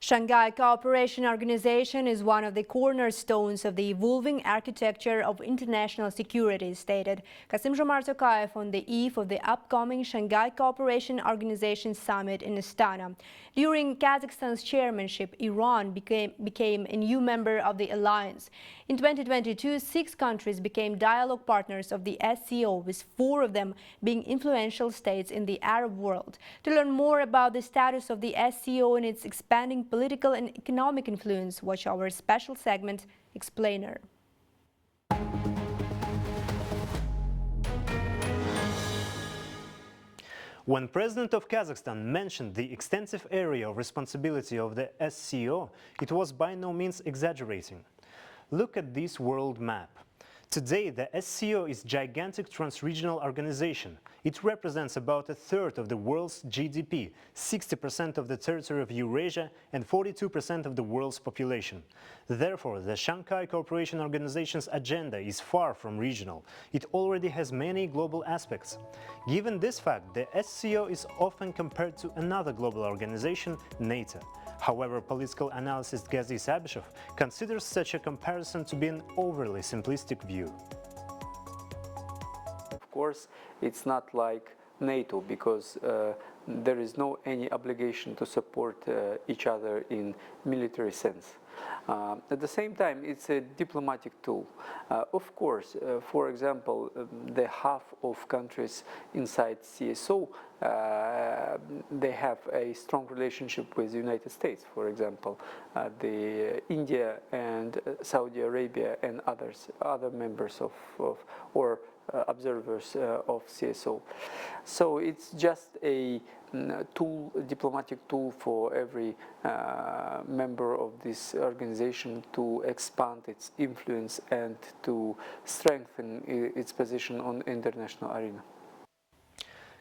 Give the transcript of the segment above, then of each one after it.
Shanghai Cooperation Organization is one of the cornerstones of the evolving architecture of international security, stated Kassym-Jomart Tokayev on the eve of the upcoming Shanghai Cooperation Organization summit in Astana. During Kazakhstan's chairmanship, Iran became a new member of the alliance. In 2022, 6 countries became dialogue partners of the SCO, with 4 of them being influential states in the Arab world. To learn more about the status of the SCO and its expanding political and economic influence, watch our special segment, Explainer. When President of Kazakhstan mentioned the extensive area of responsibility of the SCO, it was by no means exaggerating. Look at this world map. Today, the SCO is a gigantic trans-regional organization. It represents about 1/3 of the world's GDP, 60% of the territory of Eurasia and 42% of the world's population. Therefore, the Shanghai Cooperation Organization's agenda is far from regional. It already has many global aspects. Given this fact, the SCO is often compared to another global organization, NATO. However, political analyst Gazi Sabishov considers such a comparison to be an overly simplistic view. Of course, it's not like NATO, because there is no any obligation to support each other in military sense. At the same time, it's a diplomatic tool. Of course, for example, the half of countries inside CSO, they have a strong relationship with the United States. For example, the India and Saudi Arabia and other members or observers of CSO. So it's just a tool, diplomatic tool for every member of this organization to expand its influence and to strengthen its position on the international arena.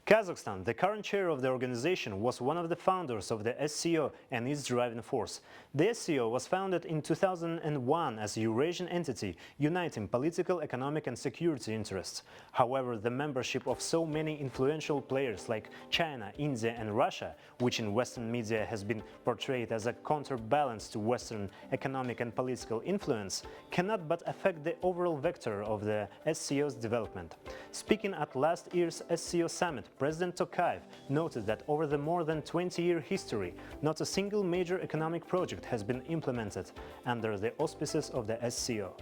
Kazakhstan, the current chair of the organization, was one of the founders of the SCO and its driving force. The SCO was founded in 2001 as a Eurasian entity uniting political, economic and security interests. However, the membership of so many influential players like China, India and Russia, which in Western media has been portrayed as a counterbalance to Western economic and political influence, cannot but affect the overall vector of the SCO's development. Speaking at last year's SCO summit, President Tokayev noted that over the more than 20-year history, not a single major economic project has been implemented under the auspices of the SCO.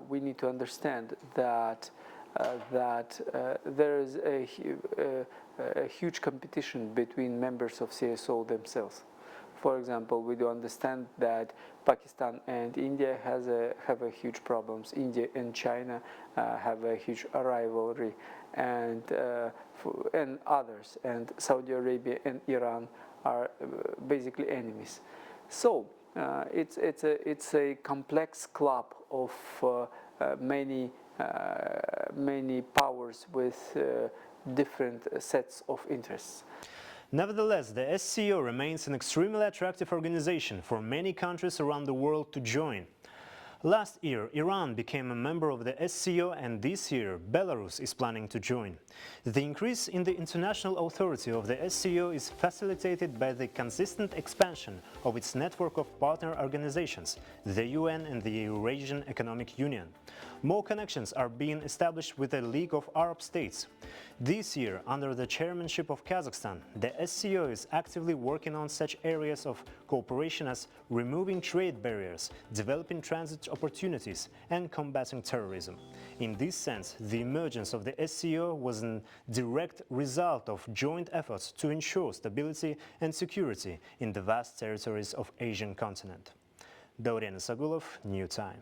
We need to understand that there is a huge competition between members of CSO themselves. For example, we do understand that Pakistan and India have a huge problems. India and China have a huge rivalry, and others. And Saudi Arabia and Iran are basically enemies. So it's a complex club of many powers with different sets of interests. Nevertheless, the SCO remains an extremely attractive organization for many countries around the world to join. Last year, Iran became a member of the SCO, and this year, Belarus is planning to join. The increase in the international authority of the SCO is facilitated by the consistent expansion of its network of partner organizations, the UN and the Eurasian Economic Union. More connections are being established with the League of Arab States. This year, under the chairmanship of Kazakhstan, the SCO is actively working on such areas of cooperation as removing trade barriers, developing transit opportunities, and combating terrorism. In this sense, the emergence of the SCO was a direct result of joint efforts to ensure stability and security in the vast territories of Asian continent. Daurian Sagulov, New Time.